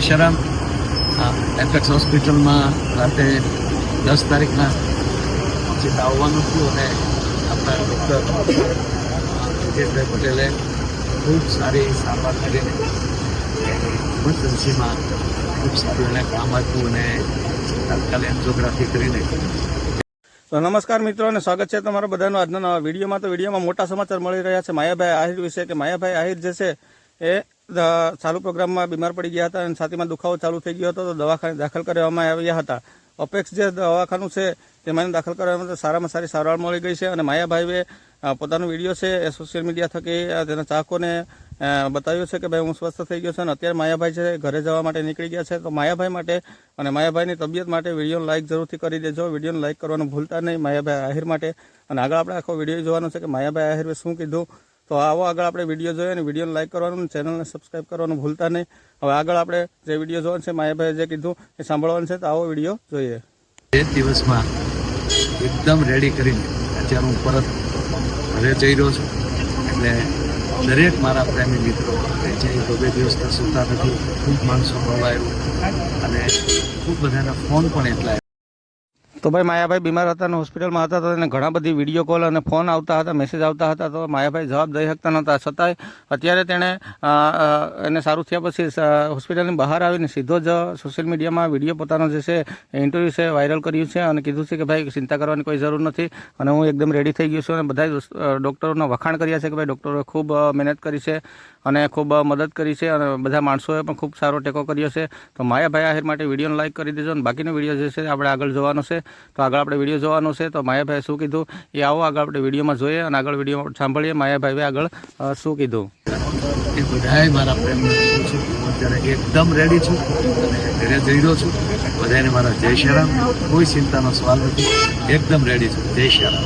Shriram. Apex હોસ્પિટલમાં રાતે 10 તારીખના સીધા આવવાનું થયું અને આપણા ડૉક્ટર વિજયભાઈ પટેલે ખૂબ સારી સારવાર કરીને ઇમરજન્સીમાં ખૂબ સારું એને કામ આપ્યું અને તાત્કાલિક એન્જિયોગ્રાફી કરીને. તો નમસ્કાર મિત્રો અને સ્વાગત છે તમારા બધાનો આજના નવા વિડીયોમાં. તો વિડીયોમાં મોટા સમાચાર મળી રહ્યા છે માયાભાઈ આહિર વિશે કે માયાભાઈ આહિર જે છે એ ચાલુ પ્રોગ્રામમાં બીમાર પડી ગયા હતા અને છાતીમાં દુખાવો ચાલુ થઈ ગયો હતો તો દવાખાને દાખલ કરવામાં આવ્યા હતા. અપેક્ષ જે દવાખાનું છે તેમાં દાખલ કરવામાં સારામાં સારી સારવાર મળી ગઈ છે અને માયાભાઈએ પોતાનો વિડીયો છે એ સોશિયલ મીડિયા થકી તેના ચાહકોને બતાવ્યું છે કે ભાઈ હું સ્વસ્થ થઈ ગયો છું અને અત્યારે માયાભાઈ છે ઘરે જવા માટે નીકળી ગયા છે. તો માયાભાઈ માટે અને માયાભાઈની તબિયત માટે વિડીયોને લાઇક જરૂરથી કરી દેજો. વિડીયોને લાઇક કરવાનું ભૂલતા નહીં માયાભાઈ આહિર માટે. અને આગળ આપણે આખો વિડીયો જોવાનો છે કે માયાભાઈ આહિરે શું કીધું. તો આવો આગળ આપણે વિડીયો જોઈએ અને વિડીયોને લાઇક કરવાનું, ચેનલને સબસ્ક્રાઈબ કરવાનું ભૂલતા નહીં. હવે આગળ આપણે જે વિડીયો જોવાનું છે માયાભાઈએ જે કીધું એ સાંભળવાનું છે. તો આવો વિડીયો જોઈએ. 2 દિવસમાં એકદમ રેડી કરીને અત્યારે હું પરત ઘરે જઈ રહ્યો છું. એટલે દરેક મારા પ્રેમી મિત્રો જે 2 દિવસથી સૂતા નથી, ખૂબ માણસો મળવા આવ્યું અને ખૂબ બધાના ફોન પણ એટલા. તો ભાઈ માયાભાઈ બીમાર હતા અને હોસ્પિટલમાં હતા તો એને ઘણા બધી વિડીયો કોલ અને ફોન આવતા હતા, મેસેજ આવતા હતા. તો માયાભાઈ જવાબ દઈ શકતા નહોતા. છતાંય અત્યારે તેણે એને સારું થયા પછી હોસ્પિટલની બહાર આવીને સીધો જ સોશિયલ મીડિયામાં વિડીયો પોતાનો જે છે ઇન્ટરવ્યૂ છે વાયરલ કર્યું છે અને કીધું છે કે ભાઈ ચિંતા કરવાની કોઈ જરૂર નથી અને હું એકદમ રેડી થઈ ગયો છું. અને બધા ડૉક્ટરોના વખાણ કર્યા છે કે ભાઈ ડૉક્ટરોએ ખૂબ મહેનત કરી છે અને ખૂબ મદદ કરી છે અને બધા માણસોએ પણ ખૂબ સારો ટેકો કર્યો છે. તો માયાભાઈ આહિર માટે વિડીયોને લાઇક કરી દેજો અને બાકીનો વિડીયો જે છે આપણે આગળ જોવાનો છે. તો આગળ આપણે વિડીયો જોવાનો છે. તો માયાભાઈ શું કીધું એ આવો આગળ આપણે વિડીયોમાં જોઈએ અને આગળ વિડીયોમાં સાંભળીએ માયાભાઈએ આગળ શું કીધું. એ બધાય મારા પ્રેમ છું. હું અત્યારે એકદમ રેડી છું અને ઘરે જઈ રહ્યો છું. બધાને મારા જય શ્રીરામ. કોઈ ચિંતાનો સવાલ નથી. એકદમ રેડી છું. જય શ્રીરામ.